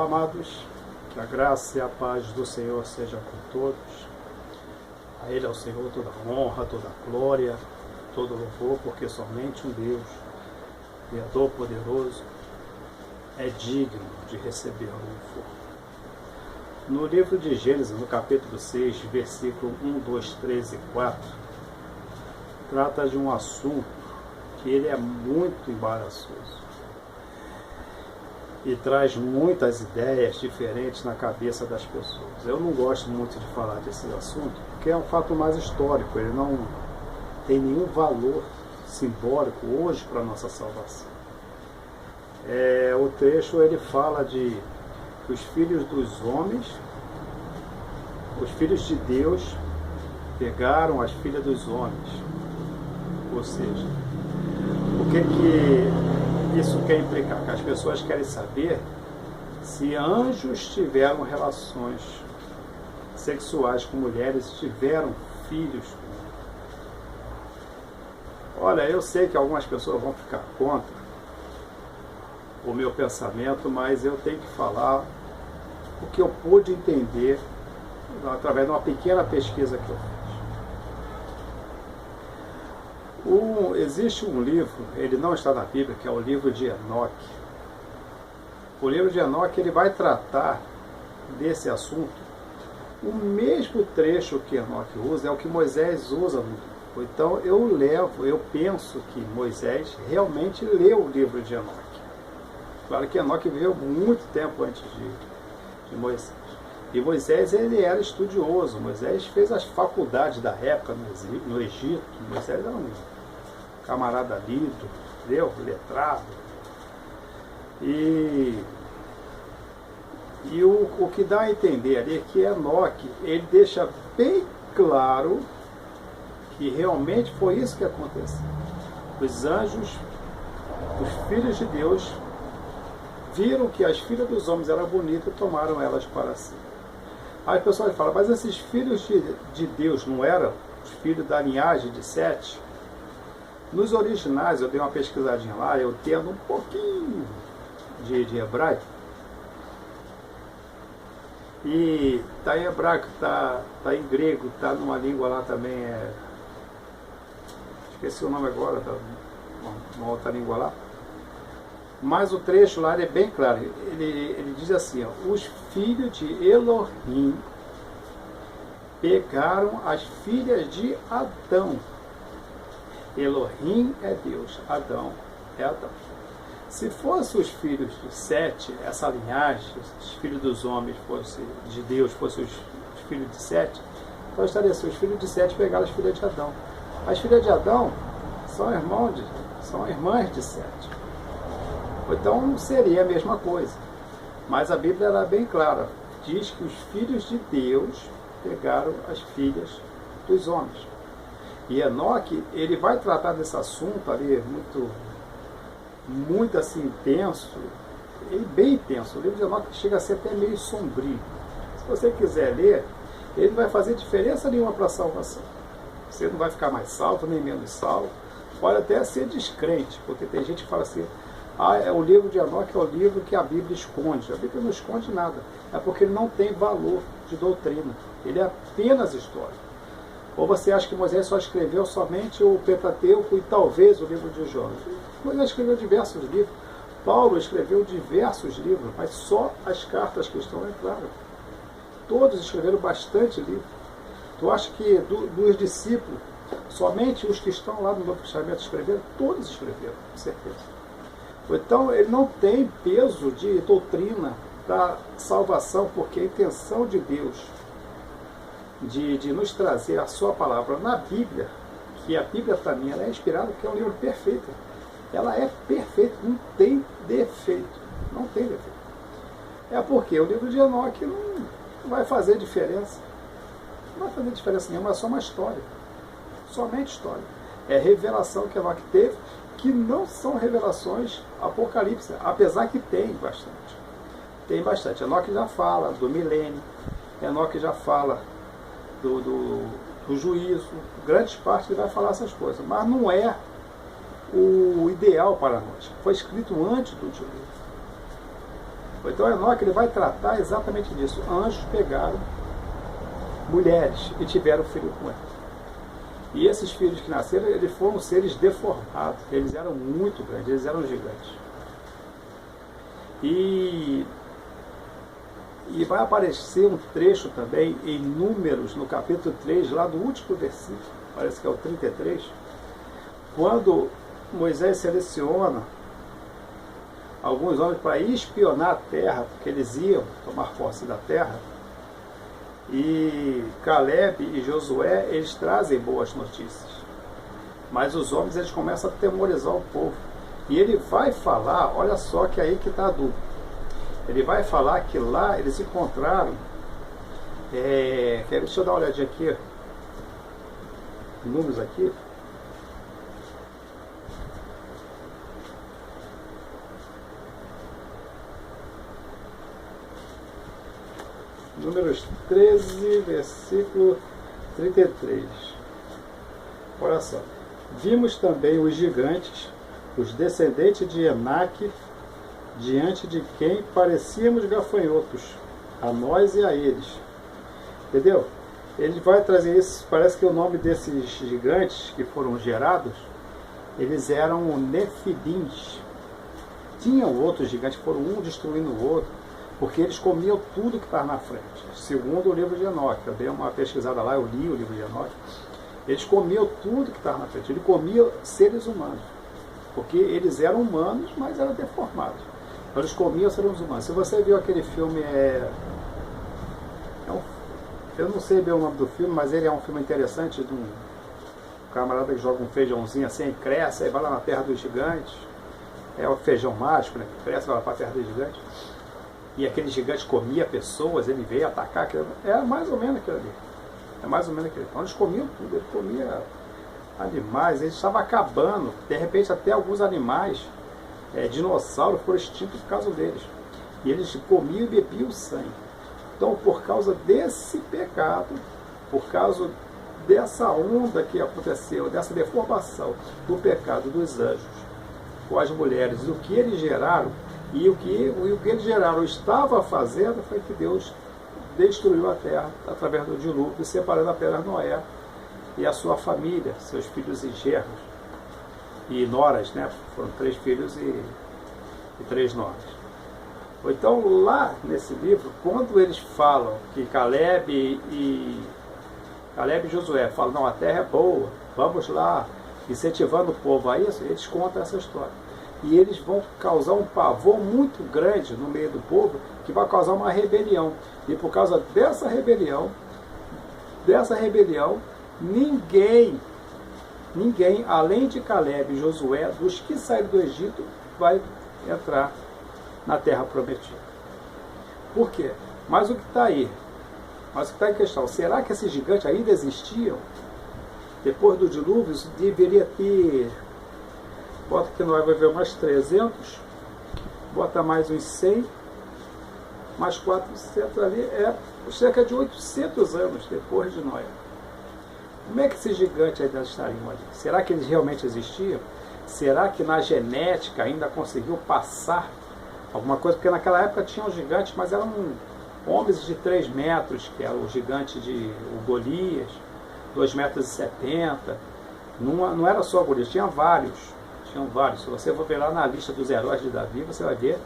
Olá, amados, que a graça e a paz do Senhor seja com todos. A Ele, ao Senhor, toda a honra, toda a glória, todo o louvor, porque somente um Deus, Criador poderoso, é digno de receber o louvor. No livro de Gênesis, no capítulo 6, versículo 1, 2, 3 e 4, trata de um assunto que ele é muito embaraçoso e traz muitas ideias diferentes na cabeça das pessoas. Eu não gosto muito de falar desse assunto, porque é um fato mais histórico, ele não tem nenhum valor simbólico hoje para a nossa salvação. O trecho ele fala de que os filhos dos homens, os filhos de Deus, pegaram as filhas dos homens. Ou seja, o que isso quer implicar? Que as pessoas querem saber se anjos tiveram relações sexuais com mulheres, tiveram filhos. Olha, eu sei que algumas pessoas vão ficar contra o meu pensamento, mas eu tenho que falar o que eu pude entender através de uma pequena pesquisa que eu fiz. Existe um livro, ele não está na Bíblia, que é o livro de Enoque. O livro de Enoque ele vai tratar desse assunto. O mesmo trecho que Enoque usa é o que Moisés usa no livro. Então eu penso que Moisés realmente leu o livro de Enoque. Claro que Enoque viveu muito tempo antes de Moisés. E Moisés ele era estudioso. Moisés fez as faculdades da época no Egito. Moisés era um camarada lido, letrado. E o que dá a entender ali é que Enoque ele deixa bem claro que realmente foi isso que aconteceu. Os anjos, os filhos de Deus, viram que as filhas dos homens eram bonitas e tomaram elas para si. Aí as pessoas falam, mas esses filhos de Deus não eram os filhos da linhagem de Sete? Nos originais, eu dei uma pesquisadinha lá, eu tendo um pouquinho de hebraico. E está em hebraico, está em grego, está numa língua lá também, esqueci o nome agora, tá uma outra língua lá. Mas o trecho lá é bem claro, ele diz assim, ó, os filhos de Elohim pegaram as filhas de Adão. Elohim é Deus, Adão é Adão. Se fossem os filhos de Sete, essa linhagem, os filhos dos homens de Deus, fossem os filhos de Sete, então estaria assim, os filhos de Sete pegaram as filhas de Adão. As filhas de Adão são irmãs de Sete. Então seria a mesma coisa. Mas a Bíblia era bem clara. Diz que os filhos de Deus pegaram as filhas dos homens. E Enoque, ele vai tratar desse assunto ali muito assim intenso, e bem intenso. O livro de Enoque chega a ser até meio sombrio. Se você quiser ler, ele vai fazer diferença nenhuma para a salvação. Você não vai ficar mais salvo, nem menos salvo. Pode até ser descrente, porque tem gente que fala assim, o livro de Enoque é o livro que a Bíblia esconde. A Bíblia não esconde nada. É porque ele não tem valor de doutrina. Ele é apenas história. Ou você acha que Moisés só escreveu somente o Pentateuco e talvez o livro de Jonas? Moisés escreveu diversos livros. Paulo escreveu diversos livros, mas só as cartas que estão lá, claro. Todos escreveram bastante livro. Tu acha que dos discípulos, somente os que estão lá no Novo Testamento escreveram? Todos escreveram, com certeza. Então, ele não tem peso de doutrina da salvação, porque a intenção de Deus de nos trazer a sua palavra na Bíblia, que a Bíblia para mim ela é inspirada, porque é um livro perfeito. Ela é perfeita, não tem defeito. Não tem defeito. É porque o livro de Enoque não vai fazer diferença. Não vai fazer diferença nenhuma, é só uma história. Somente história. É revelação que Enoque teve, que não são revelações apocalípticas, apesar que tem bastante. Tem bastante. Enoque já fala do milênio, Enoque já fala do juízo, grande parte ele vai falar essas coisas, mas não é o ideal para nós. Foi escrito antes do dilúvio. Então Enoque ele vai tratar exatamente disso. Anjos pegaram mulheres e tiveram filho com elas. E esses filhos que nasceram, eles foram seres deformados. Eles eram muito grandes, eles eram gigantes. E vai aparecer um trecho também em Números, no capítulo 3, lá do último versículo, parece que é o 33, quando Moisés seleciona alguns homens para espionar a terra, porque eles iam tomar posse da terra, e Caleb e Josué, eles trazem boas notícias. Mas os homens, eles começam a temorizar o povo. E ele vai falar, olha só que aí que está a dúvida. Ele vai falar que lá eles encontraram, deixa eu dar uma olhadinha aqui, números aqui. Números 13, versículo 33. Olha só. Vimos também os gigantes, os descendentes de Enaque, diante de quem parecíamos gafanhotos, a nós e a eles. Entendeu? Ele vai trazer isso, parece que o nome desses gigantes que foram gerados, eles eram nefilins. Tinham outros gigantes, foram um destruindo o outro, porque eles comiam tudo que estava na frente. Segundo o livro de Enoque, eu dei uma pesquisada lá, eu li o livro de Enoque, eles comiam tudo que estava na frente, eles comiam seres humanos, porque eles eram humanos, mas eram deformados. Então eles comiam seres humanos. Se você viu aquele filme, eu não sei bem o nome do filme, mas ele é um filme interessante, de um camarada que joga um feijãozinho assim, e cresce, aí vai lá na terra dos gigantes, é o feijão mágico, né, que cresce, vai lá para a terra dos gigantes, e aquele gigante comia pessoas, ele veio atacar, é mais ou menos aquilo ali. É mais ou menos aquilo. Então eles comiam tudo, eles comiam animais, eles estavam acabando, de repente até alguns animais, dinossauros, foram extintos por causa deles. E eles comiam e bebiam sangue. Então, por causa desse pecado, por causa dessa onda que aconteceu, dessa deformação do pecado dos anjos com as mulheres, o que eles geraram, e o que eles geraram estava fazendo foi que Deus destruiu a terra através do dilúvio, separando apenas Noé e a sua família, seus filhos e genros e noras, né? Foram 3 filhos e 3 noras. Então, lá nesse livro, quando eles falam que Caleb e Josué falam, não, a terra é boa, vamos lá, incentivando o povo a isso, eles contam essa história. E eles vão causar um pavor muito grande no meio do povo, que vai causar uma rebelião. E por causa dessa rebelião, ninguém, além de Caleb e Josué, dos que saíram do Egito, vai entrar na terra prometida. Por quê? Mas o que está aí? Mas o que está em questão? Será que esses gigantes ainda existiam? Depois do dilúvio, deveria ter... Bota que nós vai ver mais 300, bota mais uns 100, mais 400 ali, cerca de 800 anos depois de Noé. Como é que esses gigantes ainda estariam ali? Será que eles realmente existiam? Será que na genética ainda conseguiu passar alguma coisa? Porque naquela época tinham gigantes, mas eram homens de 3 metros, que era o gigante de Golias, 2,70 metros. Não era só Golias, tinha vários. Se você for ver lá na lista dos heróis de Davi, você vai ver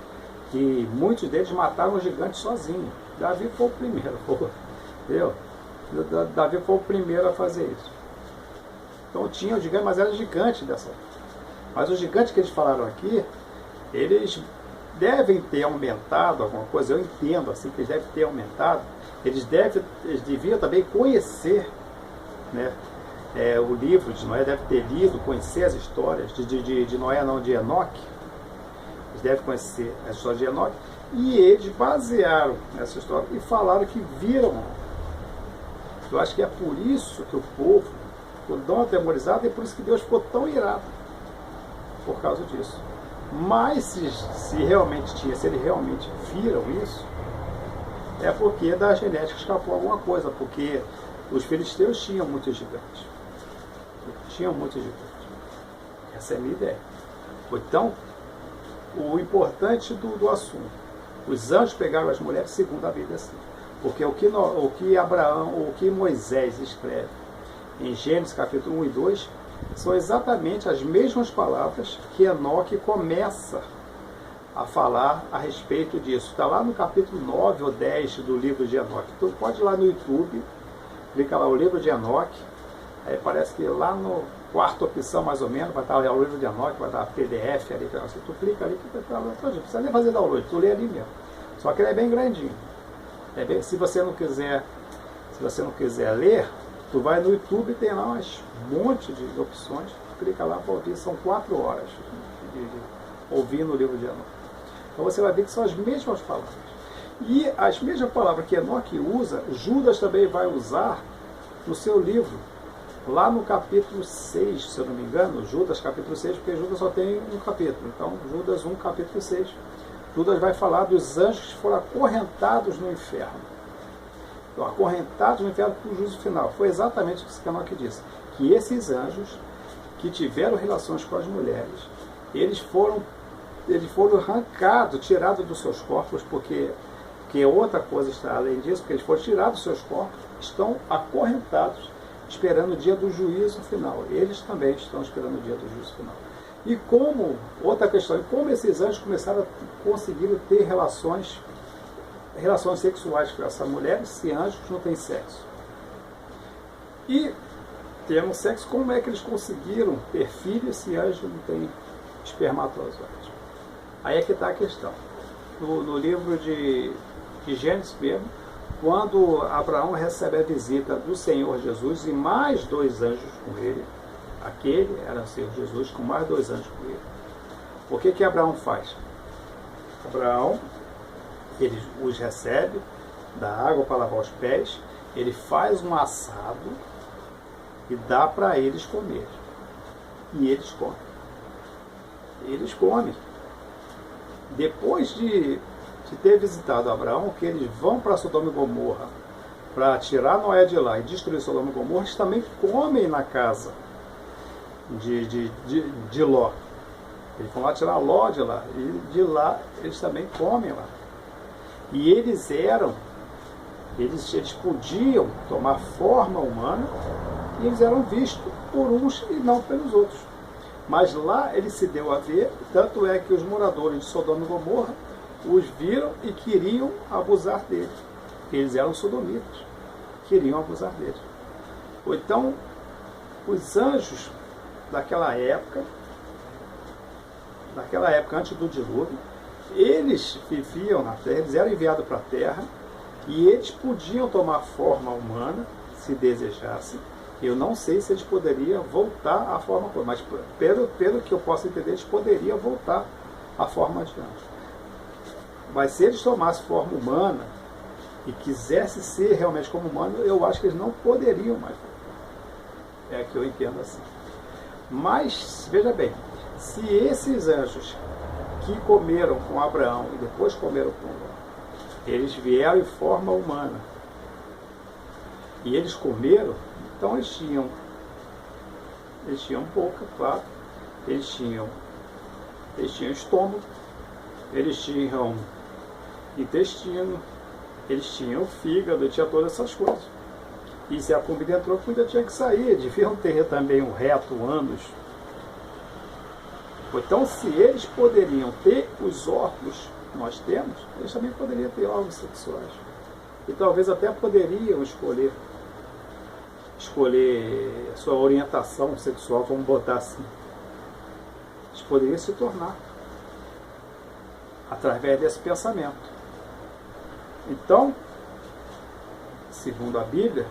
que muitos deles mataram o gigante sozinho. Davi foi o primeiro, entendeu? Davi foi o primeiro a fazer isso. Então tinha o gigante, mas era gigante dessa. Mas os gigantes que eles falaram aqui, eles devem ter aumentado alguma coisa, eu entendo assim que eles devem ter aumentado, eles deviam também conhecer, né? O livro de Noé, deve ter lido, conhecer as histórias de Noé, não, de Enoque. Eles devem conhecer as histórias de Enoque, e eles basearam nessa história e falaram que viram. Eu acho que é por isso que o povo ficou tão atemorizado, e por isso que Deus ficou tão irado por causa disso. Mas se eles realmente viram isso, é porque da genética escapou alguma coisa, porque os filisteus tinham muitos gigantes. Essa é a minha ideia. Então, o importante do assunto Os anjos pegaram as mulheres, segundo a Bíblia, assim. Porque o que Moisés escreve em Gênesis capítulo 1 e 2 são exatamente as mesmas palavras que Enoque começa a falar a respeito disso. Está lá no capítulo 9 ou 10 do livro de Enoque. Então pode ir lá no YouTube, clica lá o livro de Enoque, aí parece que lá no quarta opção mais ou menos, vai estar lá o livro de Enoque, vai estar PDF ali, assim, tu clica ali, que vai estar lá, não precisa nem fazer download, tu lê ali mesmo. Só que ele é bem grandinho. Se você não quiser ler, tu vai no YouTube, tem lá um monte de opções, tu clica lá para ouvir, são 4 horas de ouvindo o livro de Enoque. Então você vai ver que são as mesmas palavras. E as mesmas palavras que Enoque usa, Judas também vai usar no seu livro, lá no capítulo 6, se eu não me engano, Judas capítulo 6, porque Judas só tem um capítulo, então Judas 1, capítulo 6. Judas vai falar dos anjos que foram acorrentados no inferno. Então, acorrentados no inferno para o juízo final. Foi exatamente o que Enoque disse. Que esses anjos que tiveram relações com as mulheres, eles foram arrancados, tirados dos seus corpos, porque outra coisa está além disso, porque eles foram tirados dos seus corpos, estão acorrentados, esperando o dia do juízo final. Eles também estão esperando o dia do juízo final. E outra questão, como esses anjos começaram a conseguir ter relações sexuais com essa mulher, se anjos não têm sexo. E tendo sexo, como é que eles conseguiram ter filhos se anjos não têm espermatozoide? Aí é que está a questão. No livro de Gênesis mesmo, quando Abraão recebe a visita do Senhor Jesus e mais 2 anjos com ele, aquele era o Senhor Jesus com mais 2 anjos com ele. O que Abraão faz? Abraão, ele os recebe, dá água para lavar os pés, ele faz um assado e dá para eles comer. E eles comem. Eles comem. Depois de ter visitado Abraão, que eles vão para Sodoma e Gomorra para tirar Noé de lá e destruir Sodoma e Gomorra, eles também comem na casa de Ló. Eles vão lá tirar Ló de lá, e de lá eles também comem lá. E eles podiam tomar forma humana e eles eram vistos por uns e não pelos outros. Mas lá ele se deu a ver, tanto é que os moradores de Sodoma e Gomorra os viram e queriam abusar deles. Eles eram sodomitas, queriam abusar deles. Ou então, os anjos daquela época antes do dilúvio, eles viviam na terra, eles eram enviados para a terra e eles podiam tomar forma humana, se desejassem. Eu não sei se eles poderiam voltar à forma humana, mas pelo que eu posso entender, eles poderiam voltar à forma de anjo. Mas se eles tomassem forma humana e quisessem ser realmente como humano, eu acho que eles não poderiam mais. É que eu entendo assim. Mas, veja bem, se esses anjos que comeram com Abraão e depois comeram com Ló, eles vieram em forma humana e eles comeram, então eles tinham boca, claro, eles tinham estômago, eles tinham intestino, eles tinham fígado, tinha todas essas coisas. E se a comida entrou, a comida tinha que sair, deviam ter também um reto, ânus. Então, se eles poderiam ter os órgãos que nós temos, eles também poderiam ter órgãos sexuais. E talvez até poderiam escolher sua orientação sexual, vamos botar assim. Eles poderiam se tornar através desse pensamento. Então, segundo a Bíblia,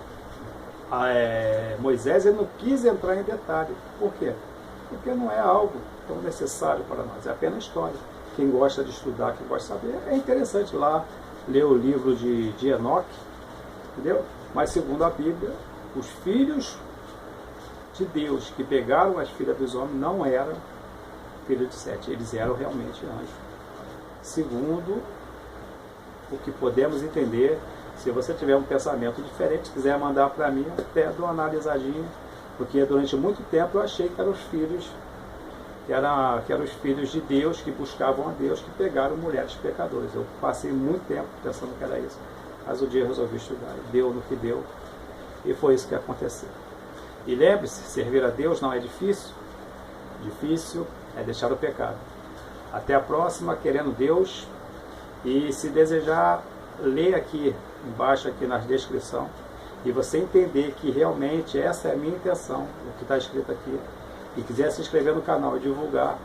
Moisés ele não quis entrar em detalhe. Por quê? Porque não é algo tão necessário para nós, é apenas história. Quem gosta de estudar, quem gosta de saber, é interessante lá ler o livro de Enoque, entendeu? Mas segundo a Bíblia, os filhos de Deus que pegaram as filhas dos homens não eram filhos de Sete, eles eram realmente anjos. Segundo o que podemos entender, se você tiver um pensamento diferente, quiser mandar para mim, até dou uma analisadinha, porque durante muito tempo eu achei que eram os filhos que eram os filhos de Deus, que buscavam a Deus, que pegaram mulheres pecadoras. Eu passei muito tempo pensando que era isso, mas o dia eu resolvi estudar, deu no que deu, e foi isso que aconteceu. E lembre-se, servir a Deus não é difícil, difícil é deixar o pecado. Até a próxima, querendo Deus, e se desejar, ler aqui embaixo, aqui na descrição, e você entender que realmente essa é a minha intenção, o que está escrito aqui, e quiser se inscrever no canal e divulgar,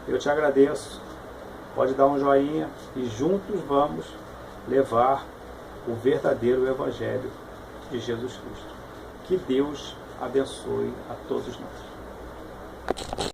eu te agradeço. Pode dar um joinha e juntos vamos levar o verdadeiro Evangelho de Jesus Cristo. Que Deus abençoe a todos nós.